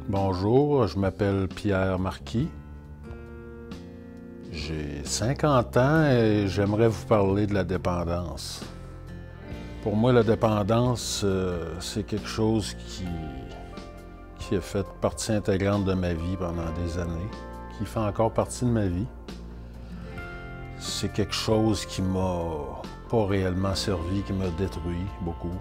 Bonjour, je m'appelle Pierre Marquis. J'ai 50 ans et j'aimerais vous parler de la dépendance. Pour moi, la dépendance, c'est quelque chose qui a fait partie intégrante de ma vie pendant des années, qui fait encore partie de ma vie. C'est quelque chose qui m'a pas réellement servi, qui m'a détruit beaucoup.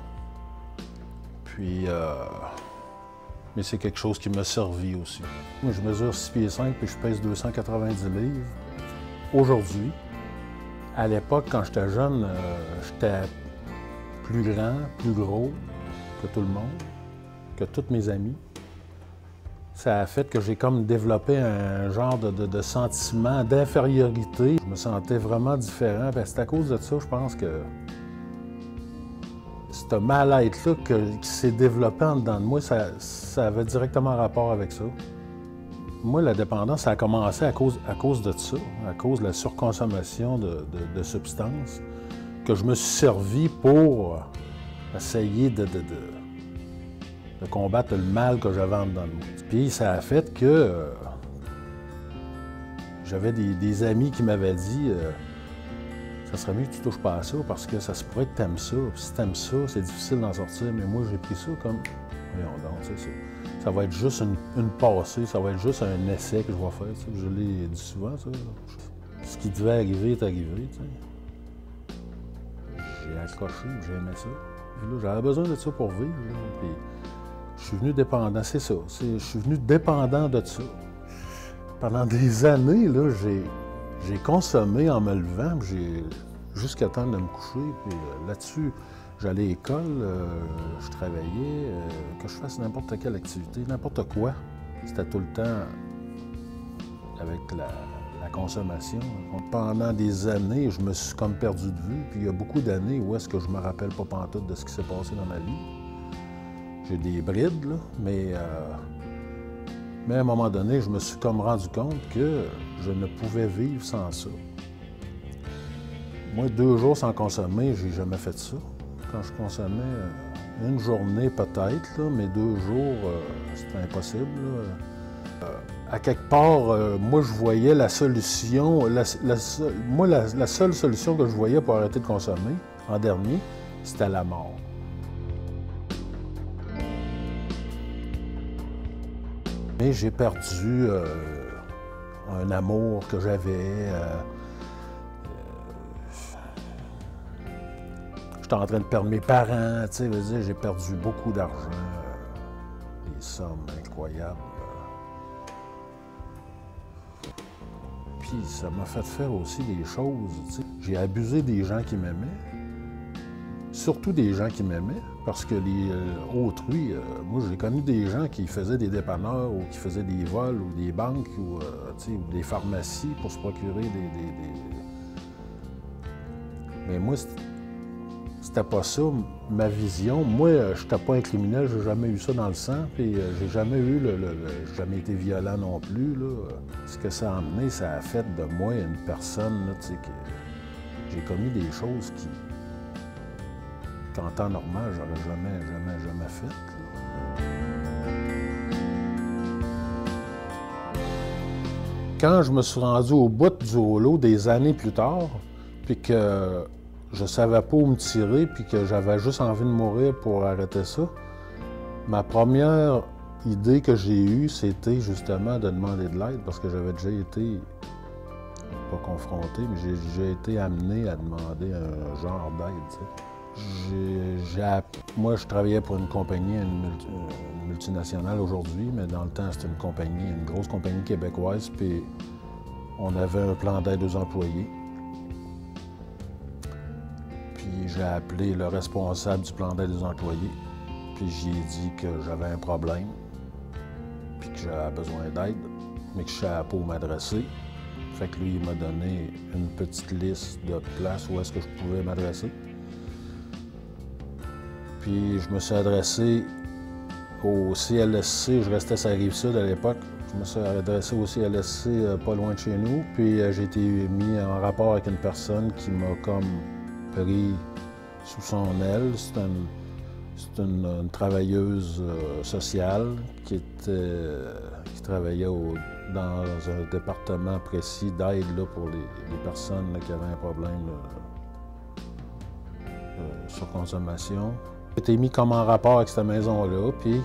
Mais c'est quelque chose qui m'a servi aussi. Moi, je mesure 6 pieds 5 puis je pèse 290 livres. Aujourd'hui, à l'époque, quand j'étais jeune, j'étais plus grand, plus gros que tout le monde, que tous mes amis. Ça a fait que j'ai comme développé un genre de sentiment d'infériorité. Je me sentais vraiment différent. C'est à cause de ça, je pense que ce mal-être-là qui s'est développé en dedans de moi, ça avait directement rapport avec ça. Moi, la dépendance, ça a commencé à cause de ça, à cause de la surconsommation de substances, que je me suis servi pour essayer de combattre le mal que j'avais en dedans de moi. Puis ça a fait que j'avais des amis qui m'avaient dit ça serait mieux que tu touches pas à ça parce que ça se pourrait que tu aimes ça. Puis si tu aimes ça, c'est difficile d'en sortir. Mais moi, j'ai pris ça comme voyons donc, ça va être juste une passée, ça va être juste un essai que je vais faire. T'sais. Je l'ai dit souvent, ça. Ce qui devait arriver est arrivé. T'sais. J'ai accroché, j'aimais ça. J'avais besoin de ça pour vivre. Là. Puis, je suis venu dépendant, c'est ça. Je suis venu dépendant de ça. Pendant des années, là, j'ai consommé en me levant, jusqu'à temps de me coucher. Puis là-dessus, j'allais à l'école, je travaillais, que je fasse n'importe quelle activité, n'importe quoi. C'était tout le temps avec la consommation. Pendant des années, je me suis comme perdu de vue. Puis il y a beaucoup d'années où est-ce que je me rappelle pas pantoute de ce qui s'est passé dans ma vie. J'ai des brides, là, mais à un moment donné, je me suis comme rendu compte que je ne pouvais vivre sans ça. Moi, 2 jours sans consommer, j'ai jamais fait ça. Quand je consommais une journée peut-être, mais 2 jours, c'était impossible. À quelque part, moi, je voyais la solution. La seule solution que je voyais pour arrêter de consommer, en dernier, c'était la mort. Mais j'ai perdu un amour que j'avais. J'étais en train de perdre mes parents, tu sais, j'ai perdu beaucoup d'argent, des sommes incroyables. Puis ça m'a fait faire aussi des choses, tu sais. J'ai abusé des gens qui m'aimaient, surtout des gens qui m'aimaient, parce que autrui, moi j'ai connu des gens qui faisaient des dépanneurs ou qui faisaient des vols ou des banques ou des pharmacies pour se procurer Mais moi, c'était pas ça, ma vision. Moi, je n'étais pas un criminel, j'ai jamais eu ça dans le sang, puis j'ai jamais eu j'ai jamais été violent non plus. Là. Ce que ça a amené, ça a fait de moi une personne, là, tu sais, que j'ai commis des choses qu'en temps normal, j'aurais jamais faites. Quand je me suis rendu au bout du rouleau des années plus tard, puis que je savais pas où me tirer, puis que j'avais juste envie de mourir pour arrêter ça, ma première idée que j'ai eue, c'était justement de demander de l'aide, parce que j'avais déjà été, pas confronté, mais j'ai déjà été amené à demander un genre d'aide. Moi, je travaillais pour une compagnie, une multinationale aujourd'hui, mais dans le temps, c'était une grosse compagnie québécoise, puis on avait un plan d'aide aux employés. Puis j'ai appelé le responsable du plan d'aide aux employés, puis j'ai dit que j'avais un problème, puis que j'avais besoin d'aide, mais que je savais pas où m'adresser. Fait que lui, il m'a donné une petite liste de places où est-ce que je pouvais m'adresser. Puis je me suis adressé au CLSC, je restais sur la Rive-Sud à l'époque. Je me suis adressé au CLSC pas loin de chez nous, puis j'ai été mis en rapport avec une personne qui m'a comme pris sous son aile. C'est C'est une travailleuse sociale qui travaillait dans un département précis d'aide pour les personnes là, qui avaient un problème de surconsommation. J'ai été mis comme en rapport avec cette maison-là, puis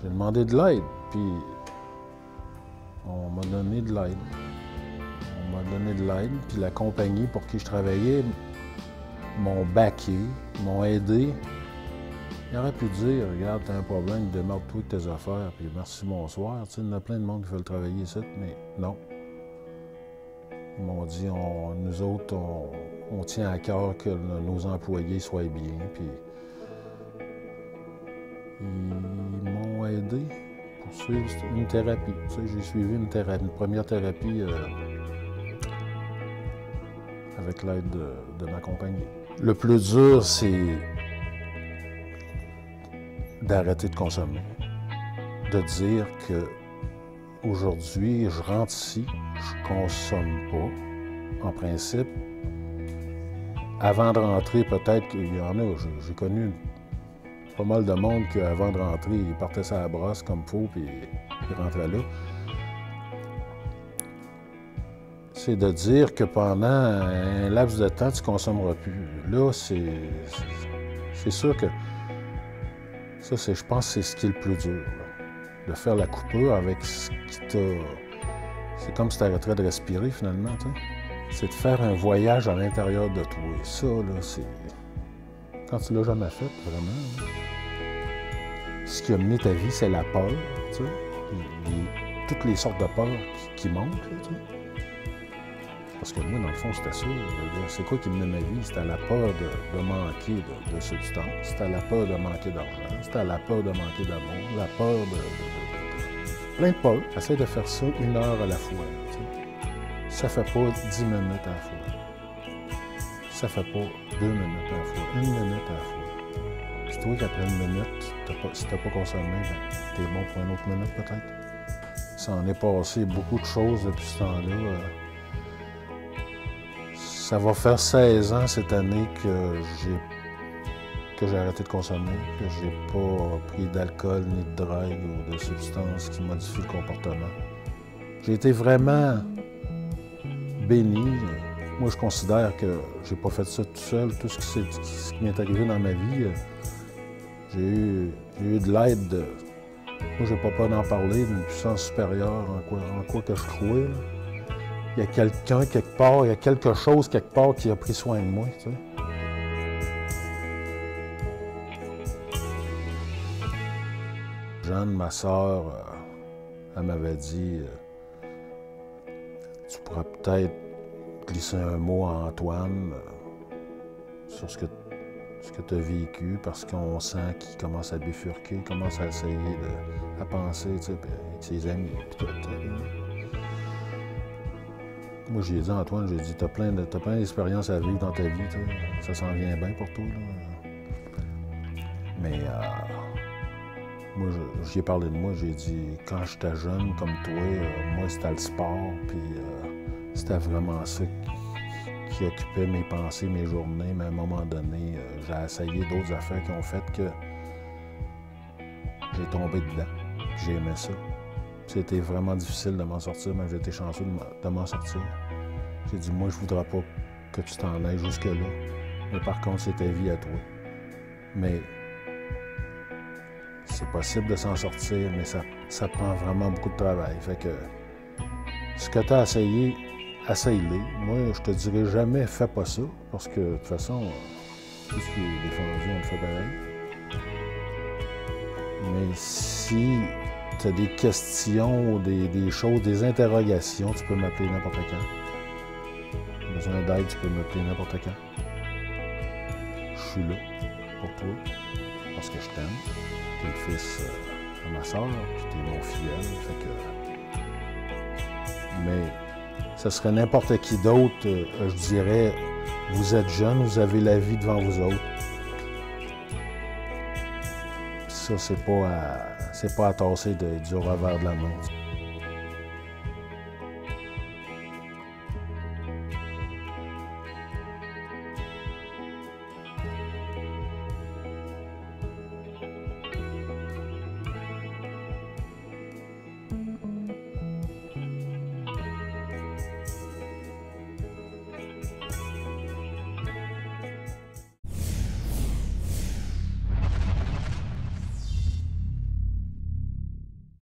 j'ai demandé de l'aide, puis on m'a donné de l'aide. On m'a donné de l'aide, puis la compagnie pour qui je travaillais m'ont backé, m'ont aidé. Il aurait pu dire, regarde, t'as un problème, démarre-toi de tes affaires, puis merci, bonsoir. Tu sais, il y en a plein de monde qui veulent travailler ici, mais non. Ils m'ont dit, nous autres, on tient à cœur que nos employés soient bien, puis ils m'ont aidé pour suivre une thérapie. Tu sais, j'ai suivi une première thérapie avec l'aide de ma compagnie. Le plus dur, c'est d'arrêter de consommer. De dire que aujourd'hui, je rentre ici, je consomme pas, en principe. Avant de rentrer, peut-être qu'il y en a, j'ai connu pas mal de monde qu'avant de rentrer, ils partaient sur la brosse comme il faut, puis ils rentraient là. C'est de dire que pendant un laps de temps, tu ne consommeras plus. Là, c'est sûr que ça, je pense que c'est ce qui est le plus dur. Là. De faire la coupure avec ce qui t'a... C'est comme si tu arrêterais de respirer, finalement. Tu sais. C'est de faire un voyage à l'intérieur de toi. Et ça, là, c'est... Quand tu l'as jamais fait, vraiment, là, ce qui a mené ta vie, c'est la peur, tu sais. Toutes les sortes de peurs qui montent, là, tu sais. Parce que moi, dans le fond, c'était ça. C'est quoi qui menait ma vie? C'était la peur de manquer de substance. C'était la peur de manquer d'argent. C'était la peur de manquer d'amour. La peur de... Plein de peurs. J'essaie de faire ça 1 heure à la fois. Tu sais. Ça fait pas 10 minutes à la fois. Ça fait pas 2 minutes à la fois. 1 minute à la fois. C'est toi qu'après 1 minute, si t'as pas consommé, ben, t'es bon pour une autre minute peut-être. Ça en est passé beaucoup de choses depuis ce temps-là. Ça va faire 16 ans cette année que j'ai arrêté de consommer, que j'ai pas pris d'alcool ni de drogue ou de substances qui modifient le comportement. J'ai été vraiment béni. Moi, je considère que j'ai pas fait ça tout seul. Tout ce qui m'est arrivé dans ma vie, j'ai eu de l'aide de... Moi, j'ai pas peur d'en parler, d'une puissance supérieure en quoi que je crois. Là. Il y a quelqu'un quelque part, il y a quelque chose quelque part qui a pris soin de moi, tu sais. Jeanne, ma sœur, elle m'avait dit tu pourrais peut-être glisser un mot à Antoine sur ce que tu as vécu, parce qu'on sent qu'il commence à bifurquer, il commence à essayer à penser, tu sais, avec ses amis, puis tout. Moi, j'ai dit à Antoine, j'ai dit, t'as plein d'expériences à vivre dans ta vie, ça s'en vient bien pour toi, là. Mais moi, j'y ai parlé de moi, j'ai dit, quand j'étais jeune comme toi, moi, c'était le sport, puis c'était vraiment ça qui occupait mes pensées, mes journées, mais à un moment donné, j'ai essayé d'autres affaires qui ont fait que j'ai tombé dedans, puis j'ai aimé ça. C'était vraiment difficile de m'en sortir, mais j'ai été chanceux de m'en sortir. J'ai dit, moi, je voudrais pas que tu t'en ailles jusque-là. Mais par contre, c'est ta vie à toi. Mais c'est possible de s'en sortir, mais ça prend vraiment beaucoup de travail. Fait que ce que tu as essayé, essaye-le. Moi, je te dirais jamais, fais pas ça, parce que de toute façon, tout ce qui est défendu, on le fait pareil. Mais si tu as des questions, des choses, des interrogations, tu peux m'appeler n'importe quand. Si tu as besoin d'aide, tu peux m'appeler n'importe quand. Je suis là pour toi, parce que je t'aime. Tu es le fils de ma soeur, puis tu es mon filleul. Fait que... Mais ce serait n'importe qui d'autre, je dirais, vous êtes jeune, vous avez la vie devant vous autres. Ça, c'est pas à tasser du revers de la main.